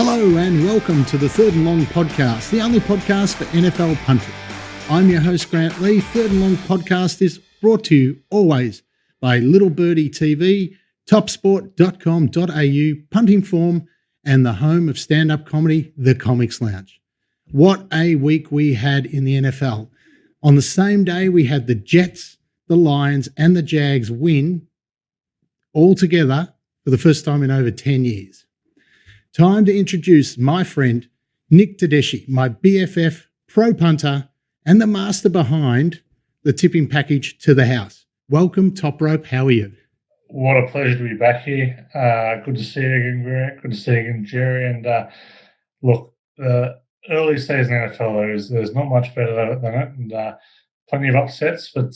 Hello and welcome to the Third and Long podcast, the only podcast for NFL punting. I'm your host, Grant Lee. Third and Long podcast is brought to you always by Little Birdie TV, topsport.com.au, Punting Form, and the home of stand-up comedy, The Comics Lounge. What a week we had in the NFL. On the same day, we had the Jets, the Lions, and the Jags win all together for the first time in over 10 years. Time to introduce my friend, Nick Tedeschi, my BFF, pro punter, and the master behind the tipping package to the house. Welcome, Toprope. How are you? What a pleasure to be back here. Good to see you again, Grant. Good to see you again, Jerry. And look, early season NFL, there's not much better than it, and plenty of upsets. But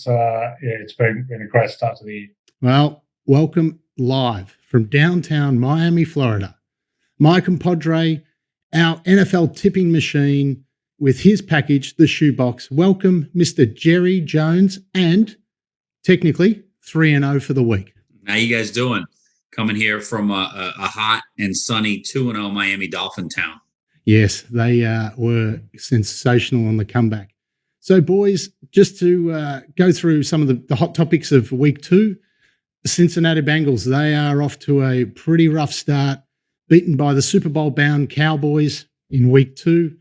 it's been a great start to the year. Well, welcome live from downtown Miami, Florida. My compadre, our NFL tipping machine with his package, the Shoebox. Welcome, Mr. Jerry Jones, and technically 3-0 for the week. How you guys doing? Coming here from a hot and sunny 2-0 Miami Dolphin town. Yes, they were sensational on the comeback. So, boys, just to go through some of the hot topics of week 2, the Cincinnati Bengals, they are off to a pretty rough start. Beaten by the Super Bowl-bound Cowboys in week 2.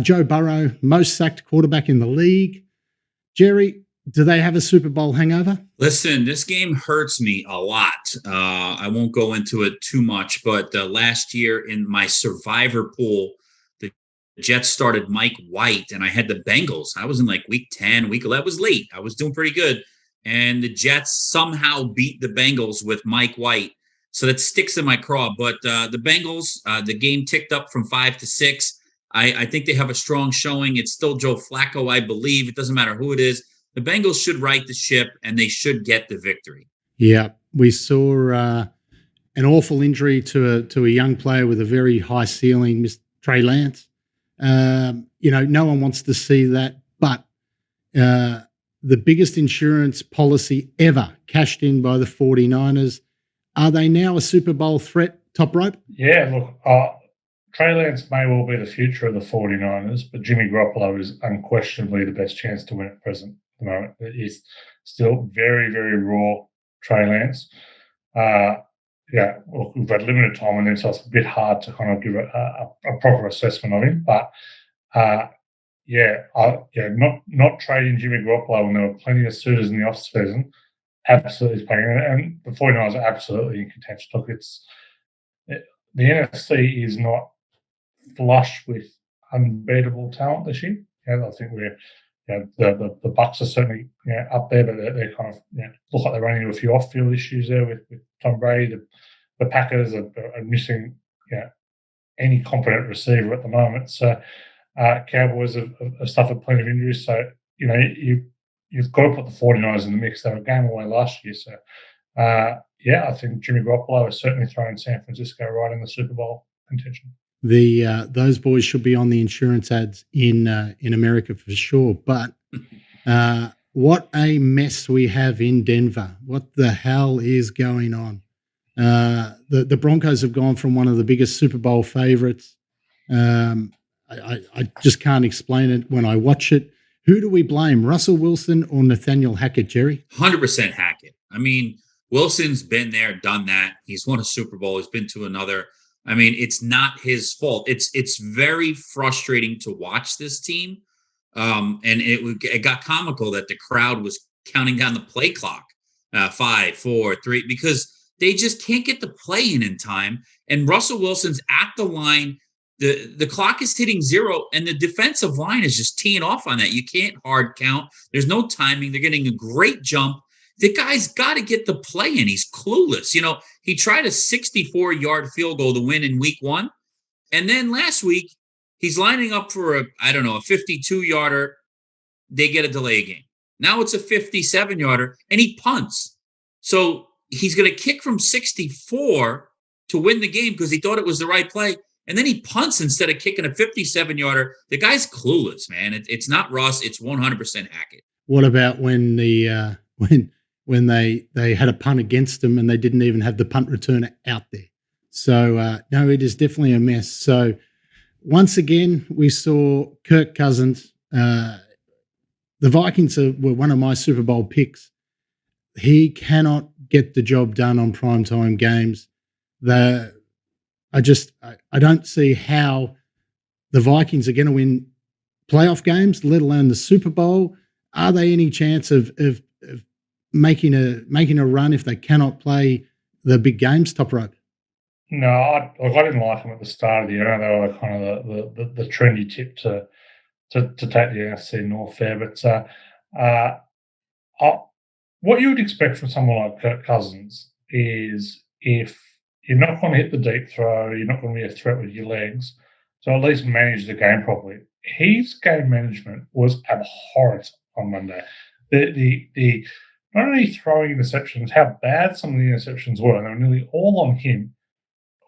Joe Burrow, most sacked quarterback in the league. Jerry, do they have a Super Bowl hangover? Listen, this game hurts me a lot. I won't go into it too much, but last year in my survivor pool, the Jets started Mike White, and I had the Bengals. I was in like week 10, week 11. I was late. I was doing pretty good. And the Jets somehow beat the Bengals with Mike White. So that sticks in my craw. But the Bengals, the game ticked up from 5-6. I think they have a strong showing. It's still Joe Flacco, I believe. It doesn't matter who it is. The Bengals should right the ship, and they should get the victory. Yeah, we saw an awful injury to a young player with a very high ceiling, Mr. Trey Lance. No one wants to see that. But the biggest insurance policy ever cashed in by the 49ers. Are they now a Super Bowl threat, Toprope? Yeah, look, Trey Lance may well be the future of the 49ers, but Jimmy Garoppolo is unquestionably the best chance to win at present. At the moment, he's still very, very raw, Trey Lance. Look, we've had limited time on him, so it's a bit hard to kind of give a proper assessment of him. But not trading Jimmy Garoppolo when there were plenty of suitors in the off season. Absolutely is playing, and the 49ers are absolutely in contention. Look, the NFC is not flush with unbeatable talent this year. I think the Bucs are certainly up there, but they're kind of look like they're running into a few off-field issues there with Tom Brady. The Packers are missing any competent receiver at the moment. So Cowboys have suffered plenty of injuries. So you've got to put the 49ers in the mix. They were a game away last year. So, I think Jimmy Garoppolo is certainly throwing San Francisco right in the Super Bowl contention. Those boys should be on the insurance ads in America for sure. But what a mess we have in Denver. What the hell is going on? The Broncos have gone from one of the biggest Super Bowl favorites. I just can't explain it when I watch it. Who do we blame, Russell Wilson or Nathaniel Hackett, Jerry? 100% Hackett. I mean, Wilson's been there, done that. He's won a Super Bowl. He's been to another. I mean, it's not his fault. It's very frustrating to watch this team. And it got comical that the crowd was counting down the play clock, 5, 4, 3, because they just can't get the play in time. And Russell Wilson's at the line. The clock is hitting 0, and the defensive line is just teeing off on that. You can't hard count. There's no timing. They're getting a great jump. The guy's got to get the play in. He's clueless. He tried a 64-yard field goal to win in week 1. And then last week, he's lining up for a 52-yarder. They get a delay game. Now it's a 57-yarder, and he punts. So he's going to kick from 64 to win the game because he thought it was the right play. And then he punts instead of kicking a 57-yarder. The guy's clueless, man. It's not Russ. It's 100% Hackett. What about when when they had a punt against them and they didn't even have the punt returner out there? So, no, it is definitely a mess. So, once again, we saw Kirk Cousins. The Vikings were one of my Super Bowl picks. He cannot get the job done on primetime games. I don't see how the Vikings are going to win playoff games, let alone the Super Bowl. Are they any chance of making a run if they cannot play the big games? Toprope. No, I didn't like them at the start of the year. They were kind of the trendy tip to take the NFC North there. But what you would expect from someone like Kirk Cousins is if you're not going to hit the deep throw, you're not going to be a threat with your legs, so at least manage the game properly. His game management was abhorrent on Monday. The not only throwing interceptions, how bad some of the interceptions were, and they were nearly all on him,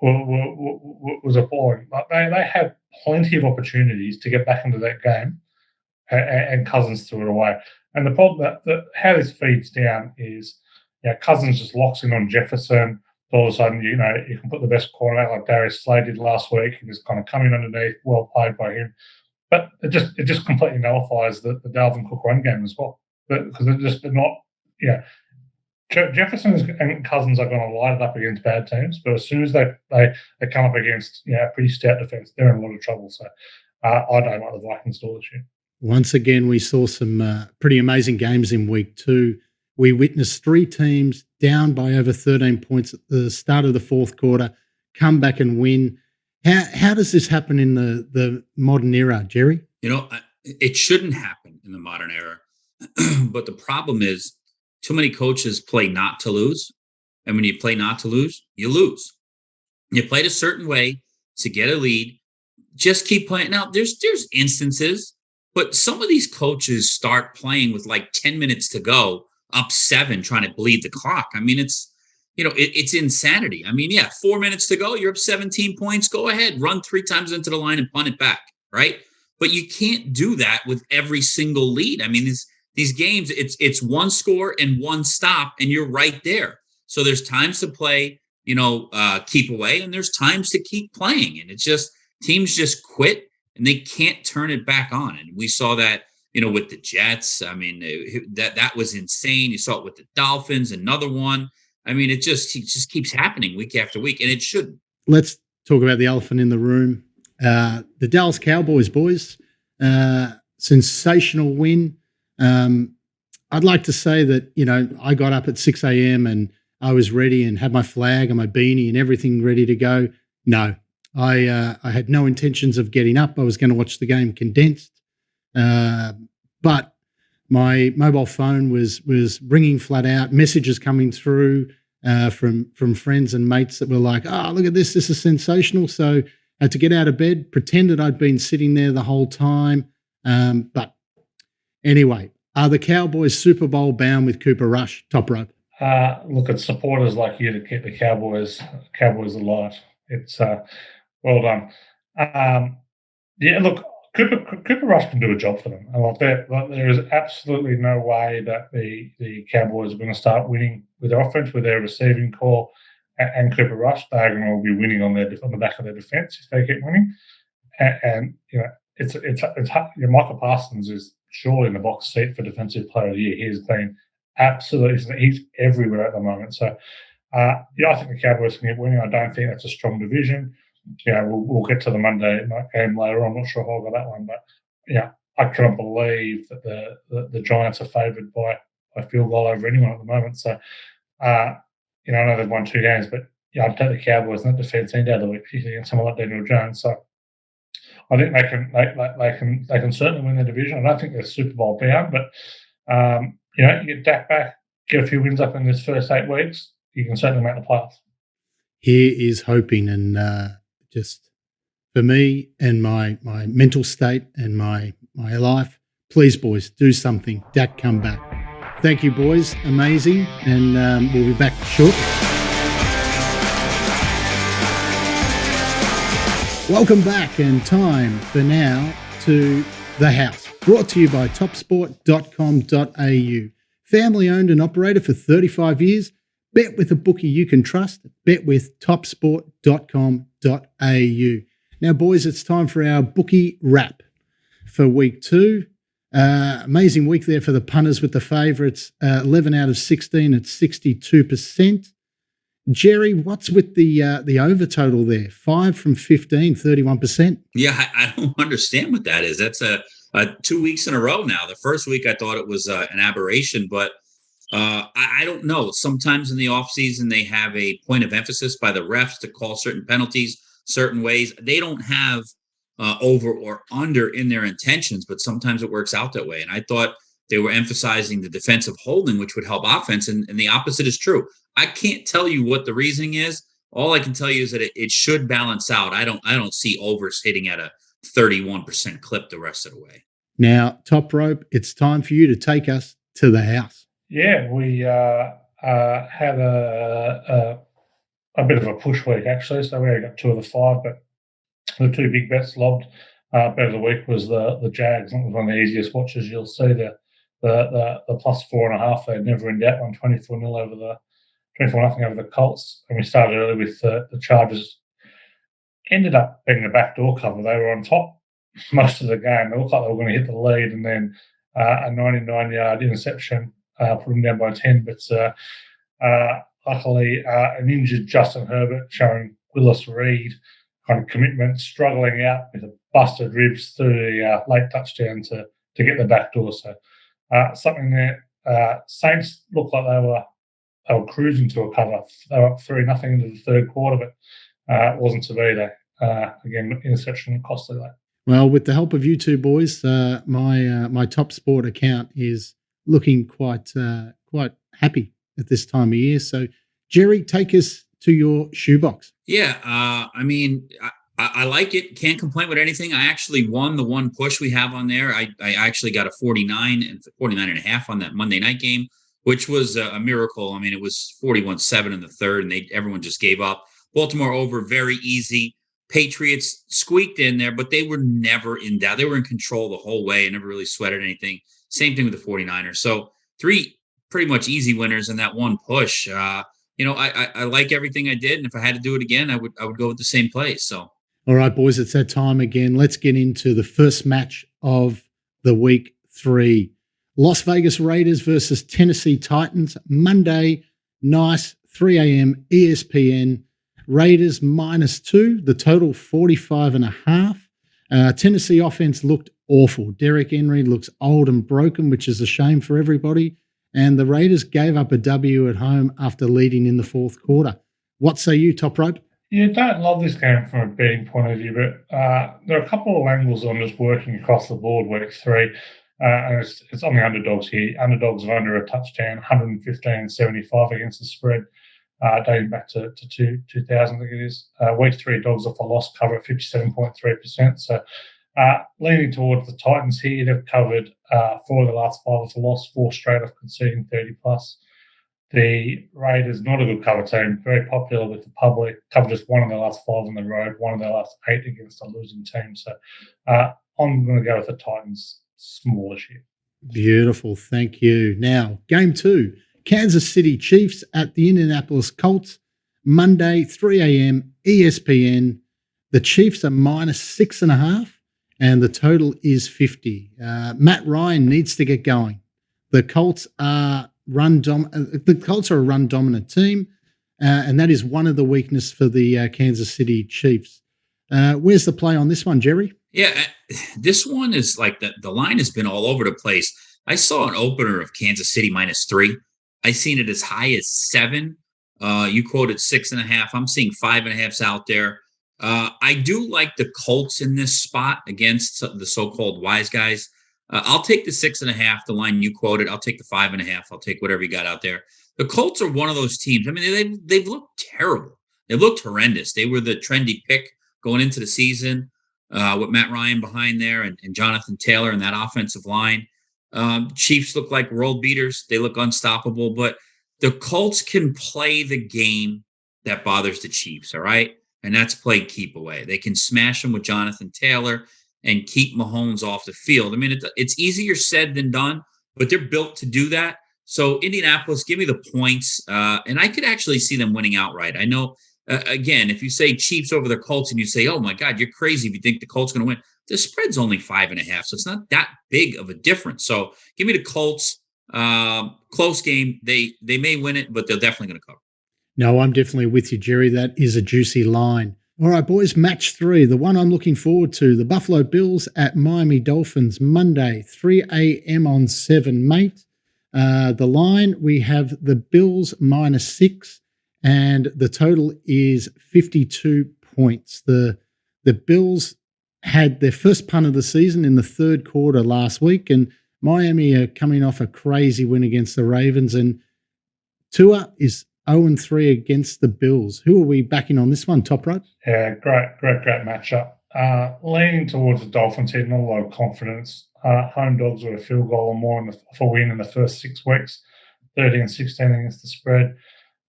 was appalling. Like they had plenty of opportunities to get back into that game, and Cousins threw it away. And the problem that how this feeds down is, Cousins just locks in on Jefferson. All of a sudden, you can put the best corner out like Darius Slay did last week and just kind of come in underneath, well played by him. But it just completely nullifies the Dalvin Cook run game as well, because they're not. Jefferson and Cousins are going to light it up against bad teams, but as soon as they come up against a pretty stout defense, they're in a lot of trouble. So I don't like the Vikings at all this year. Once again, we saw some pretty amazing games in week 2. We witnessed 3 teams down by over 13 points at the start of the fourth quarter, come back and win. How does this happen in the modern era, Jerry? It shouldn't happen in the modern era. But the problem is too many coaches play not to lose. And when you play not to lose, you lose. You played a certain way to get a lead. Just keep playing. Now, there's instances, but some of these coaches start playing with like 10 minutes to go, up 7, trying to bleed the clock. I mean, it's insanity. I mean, 4 minutes to go, you're up 17 points. Go ahead, run 3 times into the line and punt it back, right? But you can't do that with every single lead. I mean, these games, it's one score and one stop, and you're right there. So there's times to play, keep away, and there's times to keep playing. And it's just teams just quit and they can't turn it back on. And we saw that, with the Jets. I mean, that was insane. You saw it with the Dolphins, another one. I mean, it just keeps happening week after week, and it shouldn't. Let's talk about the elephant in the room. The Dallas Cowboys, boys, sensational win. I'd like to say that, I got up at 6 a.m. and I was ready and had my flag and my beanie and everything ready to go. No, I had no intentions of getting up. I was going to watch the game condensed. But my mobile phone was ringing flat out, messages coming through from friends and mates that were like, look at this. This is sensational. So I had to get out of bed, pretended I'd been sitting there the whole time. But anyway, are the Cowboys Super Bowl bound with Cooper Rush? Toprope. Look, it's supporters like you to keep the Cowboys alive. It's well done. Look, Cooper Rush can do a job for them. And there is absolutely no way that the Cowboys are going to start winning with their offense, with their receiving core, and Cooper Rush. They're going to be winning on the back of their defense if they keep winning. And it's Michael Parsons is surely in the box seat for Defensive Player of the Year. He's been he's everywhere at the moment. So I think the Cowboys can get winning. I don't think that's a strong division. We'll get to the Monday night game later. I'm not sure how I got that one, but I cannot believe that the Giants are favoured by a field goal over anyone at the moment. So I know they've won 2 games, but I'd take the Cowboys and that defense end out of the week, particularly against someone like Daniel Jones. So I think they can certainly win the division. I don't think they're Super Bowl bound, but you get Dak back, get a few wins up in this first 8 weeks, you can certainly make the playoffs. Here is hoping, and just for me and my mental state and my life, please, boys, do something. Dak, come back. Thank you, boys. Amazing, and we'll be back shortly. Welcome back, and time for now to The House, brought to you by topsport.com.au. Family owned and operated for 35 years, Bet with a bookie you can trust. Bet with topsport.com.au. Now, boys, it's time for our bookie wrap for week 2. Amazing week there for the punters with the favourites. 11 out of 16 at 62%. Jerry, what's with the over total there? 5 from 15, 31%. Yeah, I don't understand what that is. That's a 2 weeks in a row now. The first week I thought it was an aberration, but I don't know. Sometimes in the offseason, they have a point of emphasis by the refs to call certain penalties certain ways. They don't have over or under in their intentions, but sometimes it works out that way. And I thought they were emphasizing the defensive holding, which would help offense, and the opposite is true. I can't tell you what the reasoning is. All I can tell you is that it should balance out. I don't see overs hitting at a 31% clip the rest of the way. Now, Toprope, it's time for you to take us to the house. Yeah, we had a bit of a push week, actually. So we only got 2 of the 5, but the 2 big bets lobbed. Bet of the week was the Jags. That was one of the easiest watches you'll see. The plus 4.5. They're never in doubt. 24-0 over the 24-0 over the Colts. And we started early with the Chargers. Ended up being the backdoor cover. They were on top most of the game. They looked like they were going to hit the lead, and then a 99-yard interception put them down by 10. But luckily, an injured Justin Herbert showing Willis Reed kind of commitment, struggling out with a busted ribs through the late touchdown to get the backdoor. So something there. Saints looked like they were cruising to a cover. They were up 3-0 into the third quarter, but it wasn't to be there. Again, interception costly that. Well, with the help of you two boys, my TopSport account is looking quite happy at this time of year. So, Jerry, take us to your shoebox. Yeah, I mean, I like it. Can't complain with anything. I actually won the one push we have on there. I actually got a 49.5 on that Monday night game, which was a miracle. I mean, it was 41-7 in the third, and everyone just gave up. Baltimore over, very easy. Patriots squeaked in there, but they were never in doubt. They were in control the whole way and never really sweated anything. Same thing with the 49ers. So 3 pretty much easy winners in that one push. I like everything I did, and if I had to do it again, I would go with the same place. So, all right, boys, it's that time again. Let's get into the first match of the week 3. Las Vegas Raiders versus Tennessee Titans, Monday, nice, 3 a.m. ESPN. Raiders -2, the total 45.5. Tennessee offense looked awful. Derrick Henry looks old and broken, which is a shame for everybody. And the Raiders gave up a W at home after leading in the fourth quarter. What say you, Toprope? You don't love this game from a betting point of view, but there are a couple of angles I'm just working across the board week 3. And it's on the underdogs here. Underdogs are under a touchdown, 115.75 against the spread, dating back to 2000, I think it is. Week 3, dogs off a loss cover at 57.3%. So leaning towards the Titans here. They've covered 4 of the last 5 off a loss, 4 straight off conceding 30+. The Raiders, not a good cover team, very popular with the public, covered just 1 of the last 5 on the road, 1 of the last 8 against a losing team. So I'm going to go with the Titans smallish here. Beautiful. Thank you. Now, game 2, Kansas City Chiefs at the Indianapolis Colts, Monday, 3 a.m. ESPN. The Chiefs are -6.5, and the total is 50. Matt Ryan needs to get going. The Colts are a run dominant team, and that is one of the weaknesses for the Kansas City Chiefs. Where's the play on this one, Jerry? Yeah, this one is like the line has been all over the place. I saw an opener of Kansas City -3. I seen it as high as 7. You quoted 6.5. I'm seeing 5.5s out there. I do like the Colts in this spot against the so-called wise guys. I'll take the 6.5, the line you quoted. I'll take the 5.5. I'll take whatever you got out there. The Colts are one of those teams. I mean, they've looked terrible. They've looked horrendous. They were the trendy pick going into the season with Matt Ryan behind there and Jonathan Taylor and that offensive line. Chiefs look like world beaters. They look unstoppable. But the Colts can play the game that bothers the Chiefs, all right? And that's play keep away. They can smash them with Jonathan Taylor and keep Mahomes off the field. I mean, it's easier said than done, but they're built to do that. So Indianapolis, give me the points, and I could actually see them winning outright. I know, again, if you say Chiefs over the Colts and you say, oh my God, you're crazy if you think the Colts going to win. The spread's only 5.5, so it's not that big of a difference. So give me the Colts. Close game. They may win it, but they're definitely going to cover. No, I'm definitely with you, Jerry. That is a juicy line. All right, boys, match 3, the one I'm looking forward to, the Buffalo Bills at Miami Dolphins, Monday, 3 a.m. on 7, mate. The line, we have the Bills -6, and the total is 52 points. The Bills had their first punt of the season in the third quarter last week, and Miami are coming off a crazy win against the Ravens, and Tua is 0-3 against the Bills. Who are we backing on this one, Toprope? Yeah, great matchup. Leaning towards the Dolphins here, not a lot of confidence. Home dogs with a field goal or more for win in the first 6 weeks, 30-16 against the spread.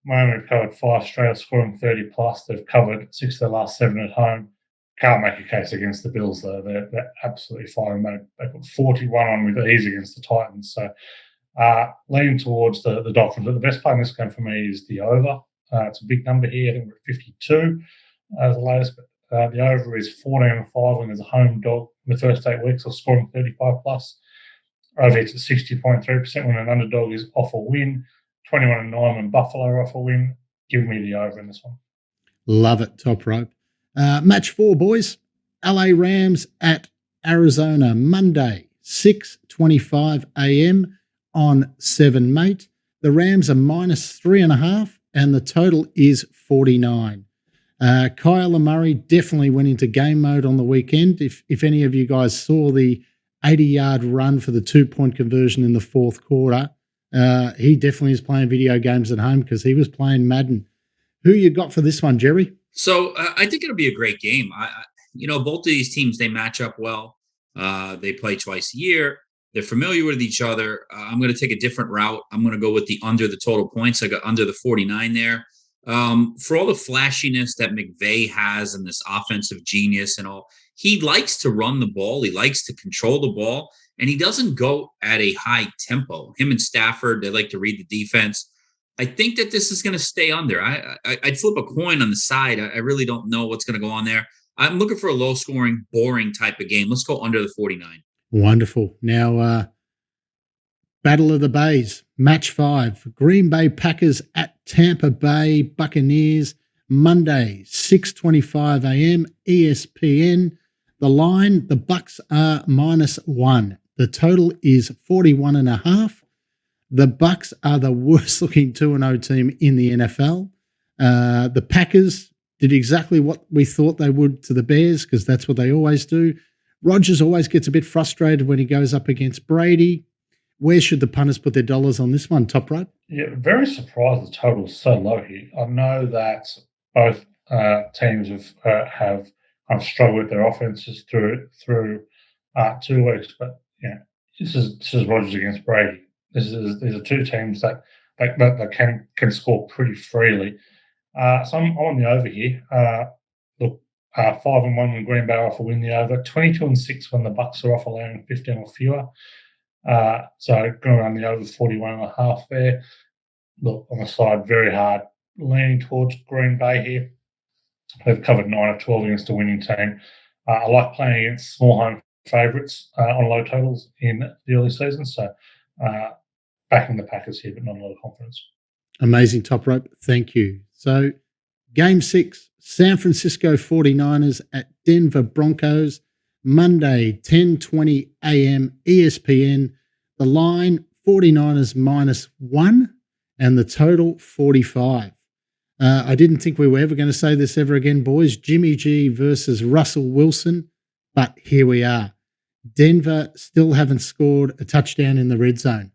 Miami have covered 5 straight, scoring 30 plus. They've covered 6 of their last 7 at home. Can't make a case against the Bills, though. They're absolutely fine. They put 41 on with ease against the Titans. So leaning towards the Dolphins. But the best play in this game for me is the over. It's a big number here. I think we're at 52 as the latest. But the over is 14-5 when there's a home dog in the first 8 weeks or scoring 35 plus. Over it's at 60.3% when an underdog is off a win. 21-9 when Buffalo are off a win. Give me the over in this one. Love it, Toprope. Match 4, boys. LA Rams at Arizona, Monday, 6:25 a.m. on 7, mate. The Rams are -3.5, and the total is 49. Kyler Murray definitely went into game mode on the weekend. If any of you guys saw the 80-yard run for the 2-point conversion in the fourth quarter, he definitely is playing video games at home because he was playing Madden. Who you got for this one, Jerry? So I think it'll be a great game. Both of these teams, they match up well. They play twice a year. They're familiar with each other. I'm going to take a different route. I'm going to go with the under the total points. I got under the 49 there. For all the flashiness that McVay has and this offensive genius and all, he likes to run the ball. He likes to control the ball, and he doesn't go at a high tempo. Him and Stafford, they like to read the defense. I think that this is going to stay under. I'd flip a coin on the side. I really don't know what's going to go on there. I'm looking for a low-scoring, boring type of game. Let's go under the 49. Wonderful. Now, Battle of the Bays, match 5. Green Bay Packers at Tampa Bay Buccaneers, Monday, 6:25 a.m. ESPN. The line, the Bucks are -1. The total is 41.5. The Bucks are the worst-looking 2-0 team in the NFL. The Packers did exactly what we thought they would to the Bears because that's what they always do. Rodgers always gets a bit frustrated when he goes up against Brady. Where should the punters put their dollars on this one, Toprope? Yeah, very surprised the total's so low here. I know that both teams have struggled with their offenses through 2 weeks, but this is Rodgers against Brady. These are two teams that can score pretty freely. So I'm on the over here. 5-1 when Green Bay are off a win the over. 22-6 when the Bucks are off allowing 15 or fewer. So going around the over 41.5 there. Look, on the side, very hard. Leaning towards Green Bay here. They've covered 9 of 12 against a winning team. I like playing against small home favourites on low totals in the early season. So backing the Packers here, but not a lot of confidence. Amazing, Toprope. Thank you. So Game 6, San Francisco 49ers at Denver Broncos, Monday, 10:20 a.m. ESPN. The line, 49ers -1, and the total, 45. I didn't think we were ever going to say this ever again, boys. Jimmy G versus Russell Wilson, but here we are. Denver still haven't scored a touchdown in the red zone.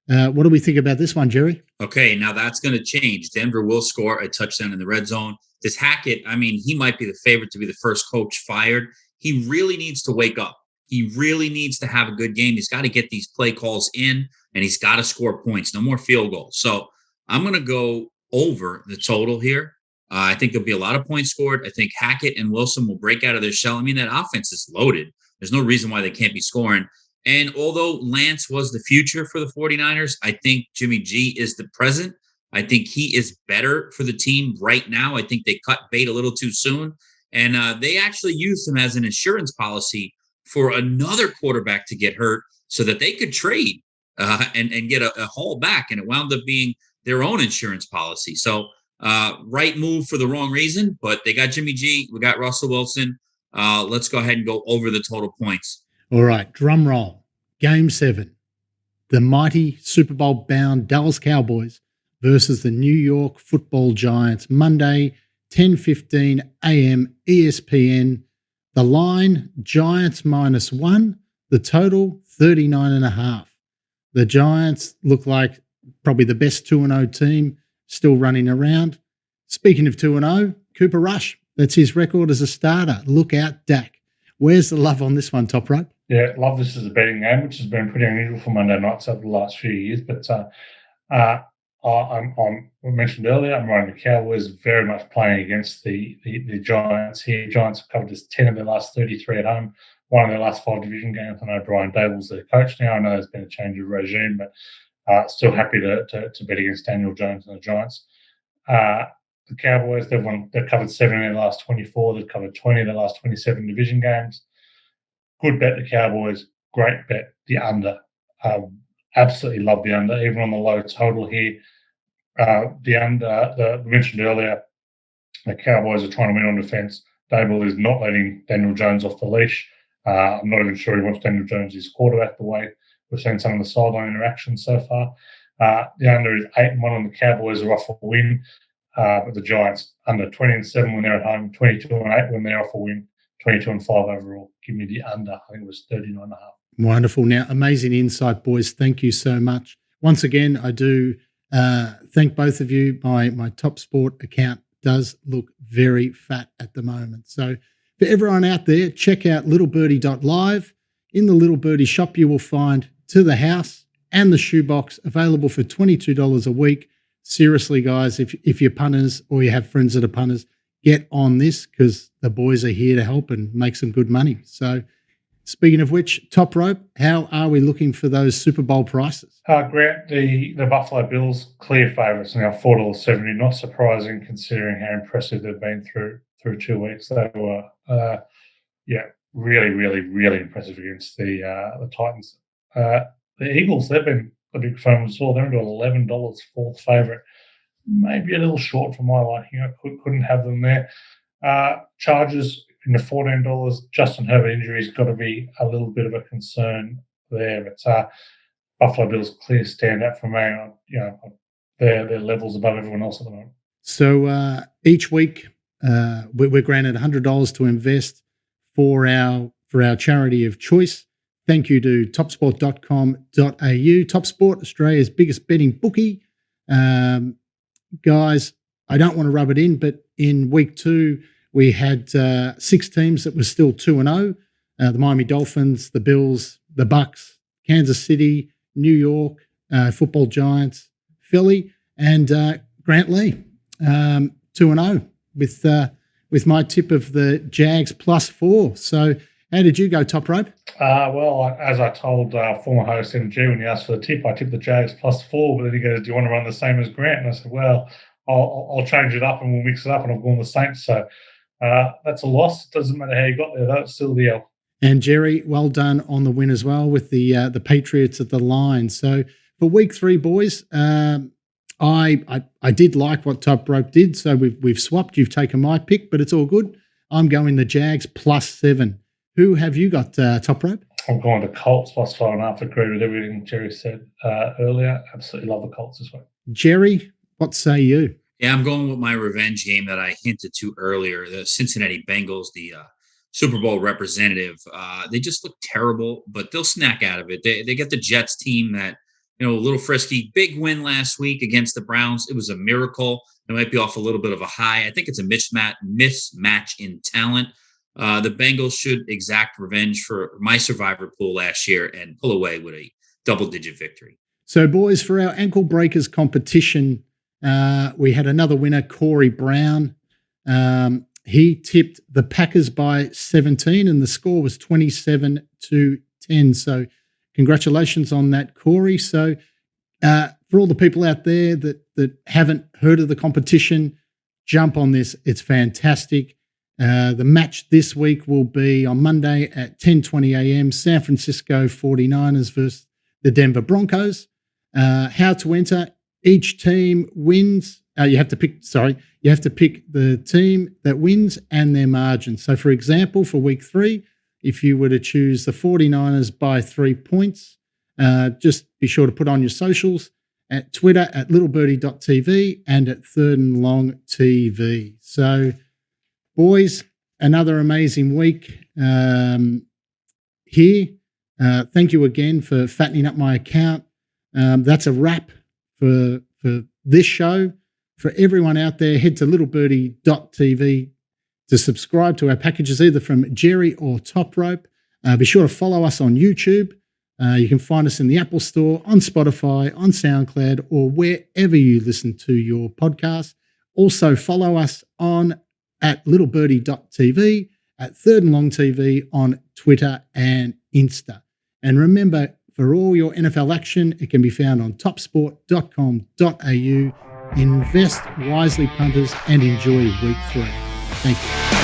What do we think about this one, Jerry? Okay, now that's going to change. Denver will score a touchdown in the red zone. This Hackett, he might be the favorite to be the first coach fired. He really needs to wake up. He really needs to have a good game. He's got to get these play calls in, and he's got to score points. No more field goals. So I'm going to go over the total here. I think there'll be a lot of points scored. I think Hackett and Wilson will break out of their shell. That offense is loaded. There's no reason why they can't be scoring. And although Lance was the future for the 49ers, I think Jimmy G is the present. I think he is better for the team right now. I think they cut bait a little too soon. And they actually used him as an insurance policy for another quarterback to get hurt so that they could trade and get a haul back. And it wound up being their own insurance policy. So right move for the wrong reason, but they got Jimmy G. We got Russell Wilson. Let's go ahead and go over the total points. All right, drum roll. Game 7. The mighty Super Bowl bound Dallas Cowboys versus the New York Football Giants. Monday, 10:15 a.m. ESPN. The line, Giants -1. The total, 39.5. The Giants look like probably the best 2-0 team still running around. Speaking of 2-0, Cooper Rush. That's his record as a starter. Look out, Dak. Where's the love on this one, Toprope? Yeah, love this as a betting game, which has been pretty unusual for Monday nights over the last few years. But I mentioned earlier, I'm running the Cowboys, very much playing against the Giants here. Giants have covered just 10 of their last 33 at home, one of their last 5 division games. I know Brian Dable's their coach now. I know there's been a change of regime, but still happy to bet against Daniel Jones and the Giants. The Cowboys, they've covered 7 in their last 24. They've covered 20 in their last 27 division games. Good bet, the Cowboys. Great bet, the under. Absolutely love the under, even on the low total here. The under, we mentioned earlier, the Cowboys are trying to win on defense. Dable is not letting Daniel Jones off the leash. I'm not even sure he wants Daniel Jones his quarterback the way we've seen some of the sideline interactions so far. The under is 8-1 on the Cowboys are off a win. But the Giants under 20-7 when they're at home, 22-8 when they're off a win, 22-5 overall. Give me the under. I think it was 39.5. Wonderful. Now, amazing insight, boys. Thank you so much. Once again, I do thank both of you. My TopSport account does look very fat at the moment. So for everyone out there, check out littlebirdie.live. In the Little Birdie shop, you will find To the House and the Shoebox available for $22 a week. Seriously, guys, if you're punters or you have friends that are punters, get on this because the boys are here to help and make some good money. So speaking of which, Toprope, how are we looking for those Super Bowl prices? Grant, the Buffalo Bills, clear favourites now, $4.70. Not surprising considering how impressive they've been through 2 weeks. They were, really, really, really impressive against the Titans. The Eagles, they've been a big fan as well. They're into $11, fourth favourite. Maybe a little short for my liking. I couldn't have them there. Chargers in the $14. Justin Herbert injury's got to be a little bit of a concern there. But Buffalo Bills clear standout for me. Their levels above everyone else at the moment. So each week we're granted $100 to invest for our charity of choice. Thank you to topsport.com.au. TopSport, Australia's biggest betting bookie. Guys, I don't want to rub it in, but in week 2, we had 6 teams that were still 2-0. The Miami Dolphins, the Bills, the Bucks, Kansas City, New York, Football Giants, Philly, and Grant Lee, 2-0 with my tip of the Jags +4. So how did you go, Toprope? Well, as I told former host MG when he asked for the tip, I tipped the Jags +4, but then he goes, do you want to run the same as Grant? And I said, well, I'll change it up and we'll mix it up, and I've gone the Saints. So that's a loss. It doesn't matter how you got there, though. It's still the L. And Jerry, well done on the win as well with the Patriots at the line. So for week 3, boys, I did like what Toprope did. So we've swapped. You've taken my pick, but it's all good. I'm going the Jags +7. Who have you got, Toprope? I'm going to Colts +5.5. Agree with everything Jerry said earlier. Absolutely love the Colts this week. Jerry, what say you? Yeah, I'm going with my revenge game that I hinted to earlier. The Cincinnati Bengals, the Super Bowl representative. They just look terrible, but they'll snack out of it. They get the Jets team that, a little frisky. Big win last week against the Browns. It was a miracle. They might be off a little bit of a high. I think it's a mismatch in talent. The Bengals should exact revenge for my survivor pool last year and pull away with a double-digit victory. So, boys, for our ankle breakers competition, we had another winner, Corey Brown. He tipped the Packers by 17, and the score was 27-10. So congratulations on that, Corey. So for all the people out there that haven't heard of the competition, jump on this. It's fantastic. The match this week will be on Monday at 10:20 a.m. San Francisco 49ers versus the Denver Broncos. How to enter? Each team wins. You have to pick the team that wins and their margin. So, for example, for week 3, if you were to choose the 49ers by 3 points, just be sure to put on your socials at Twitter at littlebirdie.tv and at Third and Long TV. So, boys, another amazing week here. Thank you again for fattening up my account. That's a wrap for this show. For everyone out there, head to littlebirdie.tv to subscribe to our packages, either from Jerry or Toprope. Be sure to follow us on YouTube. You can find us in the Apple Store, on Spotify, on SoundCloud, or wherever you listen to your podcast. Also, follow us at littlebirdie.tv, at Third and Long TV on Twitter and Insta. And remember, for all your NFL action, it can be found on topsport.com.au. Invest wisely, punters, and enjoy week 3. Thank you.